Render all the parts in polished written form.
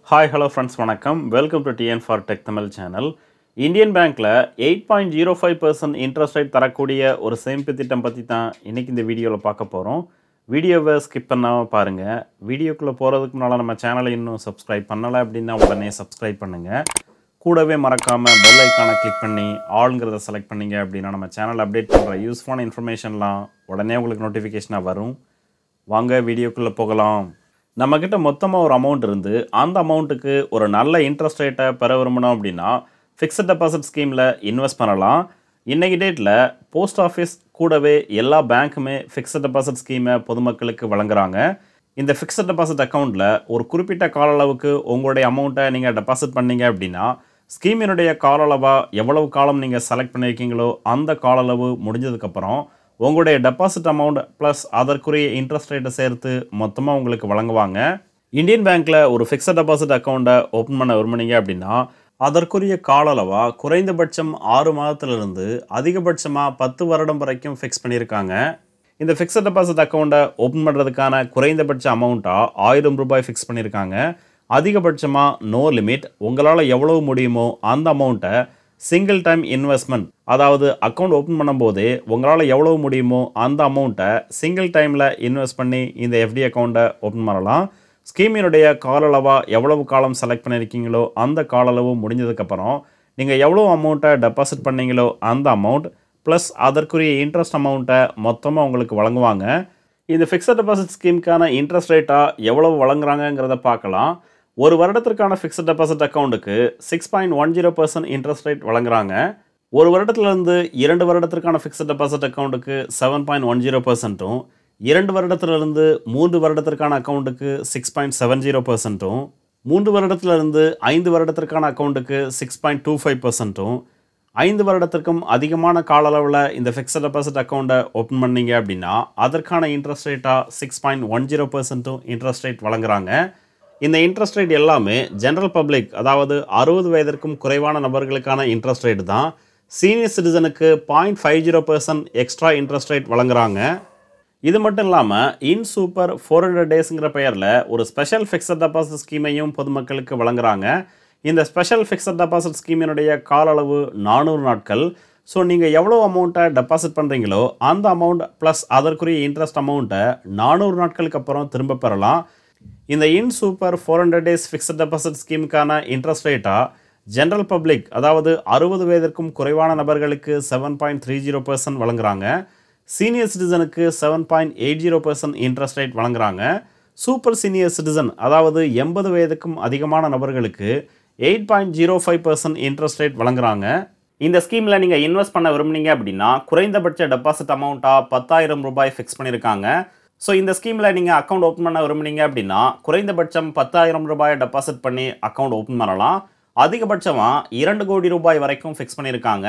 Hi, hello friends, வணக்கம். Welcome to TN for Tech Tamil channel. Indian பேங்க்ல 8.05% interest rate தரக்கூடிய ஒரு சேமிப்பு திட்டம் பற்றி தான் இன்னைக்கு இந்த வீடியோவில் பார்க்க போகிறோம். வீடியோவை ஸ்கிப் பண்ணாமல் பாருங்கள். வீடியோக்குள்ளே போகிறதுக்கு முன்னால் நம்ம சேனலை இன்னும் சப்ஸ்கிரைப் பண்ணலை அப்படின்னா உடனே சப்ஸ்கிரைப் பண்ணுங்கள். கூடவே மறக்காமல் பெல் ஐக்கானை கிளிக் பண்ணி ஆளுங்கிறத செலக்ட் பண்ணிங்க அப்படின்னா நம்ம சேனல் அப்டேட் பண்ணுற யூஸ்ஃபுல்லான இன்ஃபர்மேஷன்லாம் உடனே உங்களுக்கு நோட்டிஃபிகேஷனாக வரும். வாங்க வீடியோக்குள்ளே போகலாம். நம்மக்கிட்ட மொத்தமாக ஒரு அமௌண்ட் இருந்து அந்த அமௌண்ட்டுக்கு ஒரு நல்ல இன்ட்ரெஸ்ட் ரேட்டை பெற விரும்பணும் அப்படின்னா ஃபிக்ஸட் டெபாசிட் ஸ்கீமில் இன்வெஸ்ட் பண்ணலாம். இன்றைக்கி டேட்டில் போஸ்ட் ஆஃபீஸ் கூடவே எல்லா பேங்க்குமே ஃபிக்ஸட் டெபாசிட் ஸ்கீமை பொதுமக்களுக்கு வழங்குறாங்க. இந்த ஃபிக்ஸட் டெபாசிட் அக்கௌண்ட்டில் ஒரு குறிப்பிட்ட கால அளவுக்கு உங்களுடைய அமௌண்ட்டை நீங்கள் டெபாசிட் பண்ணீங்க அப்படின்னா ஸ்கீமினுடைய கால அளவாக எவ்வளவு காலம் நீங்கள் செலக்ட் பண்ணியிருக்கீங்களோ அந்த கால அளவு முடிஞ்சதுக்கப்புறம் உங்களுடைய டெபாசிட் அமௌண்ட் ப்ளஸ் அதற்குரிய இன்ட்ரெஸ்ட் ரேட்டை சேர்த்து மொத்தமாக உங்களுக்கு வழங்குவாங்க. இந்தியன் பேங்க்கில் ஒரு ஃபிக்ஸட் டெபாசிட் அக்கௌண்ட்டை ஓப்பன் பண்ண விரும்புனீங்க அப்படின்னா அதற்குரிய கால அளவாக குறைந்தபட்சம் 6 மாதத்திலிருந்து அதிகபட்சமாக 10 வருடம் வரைக்கும் ஃபிக்ஸ் பண்ணியிருக்காங்க. இந்த ஃபிக்ஸட் டெபாசிட் அக்கௌண்ட்டை ஓப்பன் பண்ணுறதுக்கான குறைந்தபட்ச அமௌண்ட்டாக 1000 ரூபாய் ஃபிக்ஸ் பண்ணியிருக்காங்க. அதிகபட்சமாக நோ லிமிட், உங்களால் எவ்வளவு முடியுமோ அந்த அமௌண்ட்டை சிங்கிள் டைம் இன்வெஸ்ட்மெண்ட், அதாவது அக்கௌண்ட் ஓப்பன் பண்ணும்போதே உங்களால் எவ்வளவு முடியுமோ அந்த அமௌண்ட்டை சிங்கிள் டைமில் இன்வெஸ்ட் பண்ணி இந்த எஃப்டி அக்கௌண்ட்டை ஓப்பன் பண்ணலாம். ஸ்கீமினுடைய கால அளவாக எவ்வளவு காலம் செலக்ட் பண்ணியிருக்கீங்களோ அந்த கால அளவு முடிஞ்சதுக்கப்புறம் நீங்கள் எவ்வளோ அமௌண்ட்டை டெபாசிட் பண்ணீங்களோ அந்த அமௌண்ட் ப்ளஸ் அதற்குரிய இன்ட்ரெஸ்ட் அமௌண்ட்டை மொத்தமாக உங்களுக்கு வழங்குவாங்க. இந்த ஃபிக்ஸட் டெபாசிட் ஸ்கீமுக்கான இன்ட்ரெஸ்ட் ரேட்டாக எவ்வளவு வழங்குறாங்கங்கிறத பார்க்கலாம். ஒரு வருடத்திற்கான ஃபிக்ஸட் டெபாசிட் அக்கௌண்ட்டுக்கு 6.10% இன்ட்ரெஸ்ட் ரேட் வழங்குறாங்க. ஒரு வருடத்திலிருந்து 2 வருடத்திற்கான ஃபிக்ஸட் டெபாசிட் அக்கௌண்ட்டுக்கு 7.10%, 2 வருடத்திலிருந்து 3 வருடத்திற்கான அக்கௌண்ட்டுக்கு 6.70%, 3 வருடத்திலிருந்து 5 வருடத்திற்கான அக்கௌண்ட்டுக்கு 6.25%, 5 வருடத்திற்கும் அதிகமான கால அளவில் இந்த ஃபிக்ஸட் டெபாசிட் அக்கௌண்ட்டை ஓப்பன் பண்ணீங்க அப்படின்னா அதற்கான இன்ட்ரெஸ்ட் ரேட்டாக 6.10% இன்ட்ரெஸ்ட் ரேட் வழங்குறாங்க. இந்த இன்ட்ரெஸ்ட் ரேட் எல்லாமே ஜென்ரல் பப்ளிக், அதாவது 60 வயதிற்கும் குறைவான நபர்களுக்கான இன்ட்ரெஸ்ட் ரேட் தான். சீனியர் சிட்டிசனுக்கு 0.50% எக்ஸ்ட்ரா இன்ட்ரெஸ்ட் ரேட் வழங்குறாங்க. இது மட்டும் இல்லாமல் இன் சூப்பர் 400 டேஸுங்கிற பெயரில் ஒரு ஸ்பெஷல் ஃபிக்ஸட் டெபாசிட் ஸ்கீமையும் பொதுமக்களுக்கு வழங்குறாங்க. இந்த ஸ்பெஷல் ஃபிக்ஸட் டெபாசிட் ஸ்கீமினுடைய கால அளவு 400 நாட்கள். ஸோ நீங்கள் எவ்வளோ அமௌண்ட்டை டெபாசிட் பண்ணுறீங்களோ அந்த அமௌண்ட் ப்ளஸ் அதற்குரிய இன்ட்ரெஸ்ட் அமௌண்ட்டை 400 நாட்களுக்கு அப்புறம் திரும்ப பெறலாம். இந்த Ind Super 400 days fixed deposit ஸ்கீமுக்கான இன்ட்ரெஸ்ட் ரேட்டாக ஜென்ரல் பப்ளிக், அதாவது 60 வயதிற்கும் குறைவான நபர்களுக்கு 7.30% வழங்குறாங்க. சீனியர் சிட்டிசனுக்கு 7.80% இன்ட்ரெஸ்ட் ரேட் வழங்குறாங்க. சூப்பர் சீனியர் சிட்டிசன், அதாவது 80 வயதுக்கும் அதிகமான நபர்களுக்கு 8.05% இன்ட்ரெஸ்ட் ரேட் வழங்குறாங்க. இந்த ஸ்கீமில் நீங்கள் இன்வெஸ்ட் பண்ண விரும்புனீங்க அப்படின்னா குறைந்தபட்ச டெபாசிட் அமௌண்ட்டாக 10,000 ரூபாய் ஃபிக்ஸ் பண்ணியிருக்காங்க. ஸோ இந்த ஸ்கீமில் நீங்கள் அக்கௌண்ட் ஓப்பன் பண்ண விரும்புனீங்க அப்படின்னா குறைந்தபட்சம் 10,000 ரூபாயை டெபாசிட் பண்ணி அக்கௌண்ட் ஓப்பன் பண்ணலாம். அதிகபட்சமாக 2 கோடி ரூபாய் வரைக்கும் ஃபிக்ஸ் பண்ணியிருக்காங்க.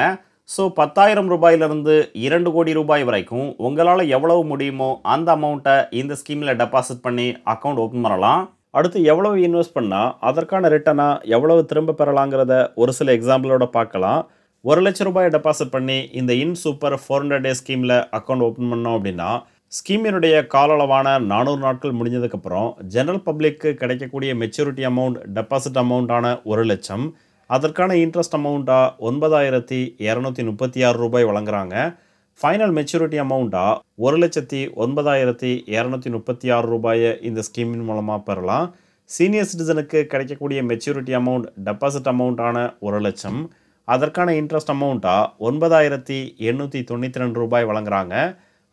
ஸோ 10,000 ரூபாயிலிருந்து 2 கோடி ரூபாய் வரைக்கும் உங்களால் எவ்வளவு முடியுமோ அந்த அமௌண்ட்டை இந்த ஸ்கீமில் டெபாசிட் பண்ணி அக்கௌண்ட் ஓப்பன் பண்ணலாம். அடுத்து எவ்வளவு இன்வெஸ்ட் பண்ணால் அதற்கான ரிட்டனாக எவ்வளவு திரும்ப பெறலாங்கிறத ஒரு சில எக்ஸாம்பிளோட பார்க்கலாம். 1 லட்சம் ரூபாயை டெபாசிட் பண்ணி இந்த இன் சூப்பர் 400 டே ஸ்கீமில் அக்கௌண்ட் ஓப்பன் பண்ணோம் அப்படின்னா ஸ்கீமினுடைய கால அளவான 400 நாட்கள் முடிஞ்சதுக்கப்புறம் ஜென்ரல் பப்ளிக்கு கிடைக்கக்கூடிய மெச்சூரிட்டி அமௌண்ட் டெபாசிட் அமௌண்ட்டான 1 லட்சம், அதற்கான இன்ட்ரெஸ்ட் அமௌண்ட்டாக 9,236 ரூபாய் வழங்குறாங்க. ஃபைனல் மெச்சூரிட்டி அமௌண்ட்டாக 1,09,236 ரூபாயை இந்த ஸ்கீமின் மூலமாக பெறலாம். சீனியர் சிட்டிசனுக்கு கிடைக்கக்கூடிய மெச்சூரிட்டி அமௌண்ட் டெபாசிட் அமௌண்ட்டான 1 லட்சம், அதற்கான இன்ட்ரெஸ்ட் அமௌண்ட்டாக 9,892 ரூபாய் வழங்குறாங்க.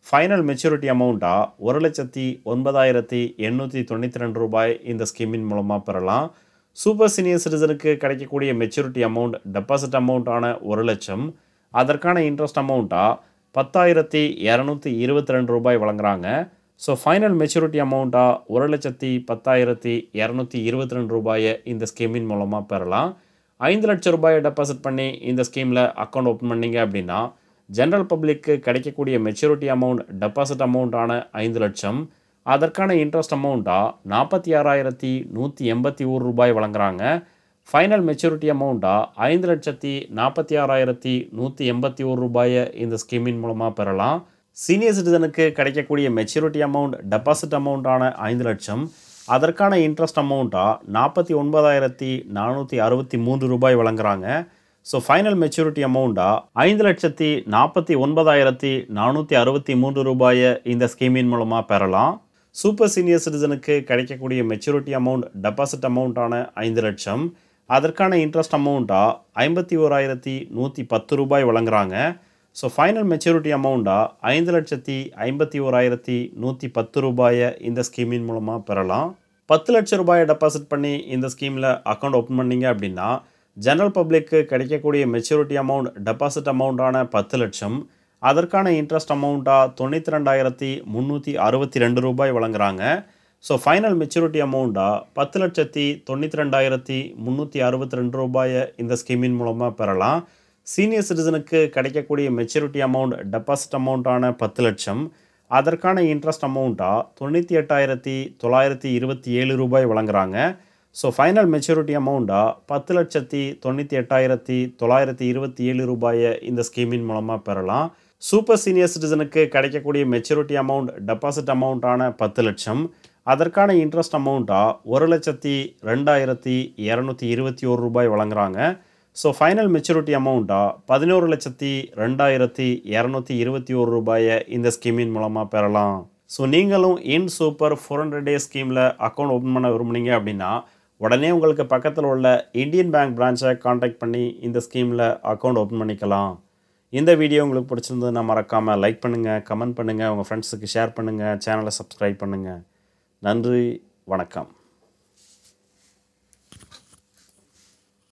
ஃபைனல் மெச்சூரிட்டி அமௌண்ட்டாக 1,09,892 ரூபாய் இந்த ஸ்கீமின் மூலமாக பெறலாம். சூப்பர் சீனியர் சிட்டிசனுக்கு கிடைக்கக்கூடிய மெச்சூரிட்டி அமௌண்ட் டெபாசிட் அமௌண்ட்டான 1 லட்சம், அதற்கான இன்ட்ரெஸ்ட் அமௌண்ட்டாக 10,222 ரூபாய் வழங்குறாங்க. ஸோ ஃபைனல் மெச்சூரிட்டி அமௌண்ட்டாக 1,10,10,222 ரூபாயை இந்த ஸ்கீமின் மூலமாக பெறலாம். 5 லட்சம் ரூபாயை டெபாசிட் பண்ணி இந்த ஸ்கீமில் அக்கௌண்ட் ஓப்பன் பண்ணிங்க அப்படின்னா ஜென்ரல் பப்ளிக்கு கிடைக்கக்கூடிய மெச்சூரிட்டி அமௌண்ட் டெபாசிட் அமௌண்ட்டான 5 லட்சம், அதற்கான இன்ட்ரெஸ்ட் அமௌண்ட்டாக 46,181 ரூபாய் வழங்குறாங்க. ஃபைனல் மெச்சூரிட்டி அமௌண்ட்டாக 5,46,181 ரூபாயை இந்த ஸ்கீமின் மூலமாக பெறலாம். சீனியர் சிட்டிசனுக்கு கிடைக்கக்கூடிய மெச்சூரிட்டி அமௌண்ட் டெபாசிட் அமௌண்ட்டான 5 லட்சம், அதற்கான இன்ட்ரெஸ்ட் அமௌண்ட்டாக ரூ. 49,463 வழங்குறாங்க. ஸோ ஃபைனல் மெச்சூரிட்டி அமௌண்ட்டாக ரூ. 5,40,463 இந்த ஸ்கீமின் மூலமாக பெறலாம். சூப்பர் சீனியர் சிட்டிசனுக்கு கிடைக்கக்கூடிய மெச்சூரிட்டி அமௌண்ட் டெபாசிட் அமௌண்ட்டான 5 லட்சம், அதற்கான இன்ட்ரெஸ்ட் அமௌண்ட்டாக ரூ. 51,110 வழங்குறாங்க. ஸோ ஃபைனல் மெச்சூரிட்டி அமௌண்ட்டாக ரூ. 5,51,110 இந்த ஸ்கீமின் மூலமாக பெறலாம். 10 லட்சம் ரூபாயை டெபாசிட் பண்ணி இந்த ஸ்கீமில் அக்கௌண்ட் ஓப்பன் பண்ணீங்க அப்படின்னா ஜெனரல் பப்ளிக்கு கிடைக்கக்கூடிய மெச்சூரிட்டி அமௌண்ட் டெபாசிட் அமௌண்ட்டான 10 லட்சம், அதற்கான இன்ட்ரெஸ்ட் அமௌண்ட்டாக ரூ. 92,362 வழங்குறாங்க. ஸோ ஃபைனல் மெச்சூரிட்டி அமௌண்ட்டாக 10,92,362 இந்த ஸ்கீமின் மூலமாக பெறலாம். சீனியர் சிட்டிசனுக்கு கிடைக்கக்கூடிய மெச்சூரிட்டி அமௌண்ட் டெபாசிட் அமௌண்ட்டான 10 லட்சம், அதற்கான இன்ட்ரெஸ்ட் அமௌண்ட்டாக ரூ. 98,927 வழங்குறாங்க. ஸோ ஃபைனல் மெச்சூரிட்டி அமௌண்ட்டாக 10,98,927 இந்த ஸ்கீமின் மூலமாக பெறலாம். சூப்பர் சீனியர் சிட்டிசனுக்கு கிடைக்கக்கூடிய மெச்சூரிட்டி அமௌண்ட் டெபாசிட் அமௌண்ட்டான 10 லட்சம், அதற்கான இன்ட்ரெஸ்ட் அமௌண்ட்டாக ரூ. 1,02,221 வழங்குறாங்க. ஸோ ஃபைனல் மெச்சூரிட்டி அமௌண்ட்டாக ரூ. 11,02,221 இந்த ஸ்கீமின் மூலமாக பெறலாம். ஸோ நீங்களும் இன் சூப்பர் 400 டேஸ் ஸ்கீமில் அக்கௌண்ட் ஓப்பன் பண்ண விரும்புனீங்க அப்படின்னா உடனே உங்களுக்கு பக்கத்தில் உள்ள இந்தியன் பேங்க் பிரான்ச்சை காண்டாக்ட் பண்ணி இந்த ஸ்கீமில் அக்கௌண்ட் ஓப்பன் பண்ணிக்கலாம். இந்த வீடியோ உங்களுக்கு பிடிச்சிருந்ததுன்னா மறக்காமல் லைக் பண்ணுங்கள், கமெண்ட் பண்ணுங்கள், உங்கள் ஃப்ரெண்ட்ஸுக்கு ஷேர் பண்ணுங்கள், சேனலை சப்ஸ்கிரைப் பண்ணுங்கள். நன்றி, வணக்கம்.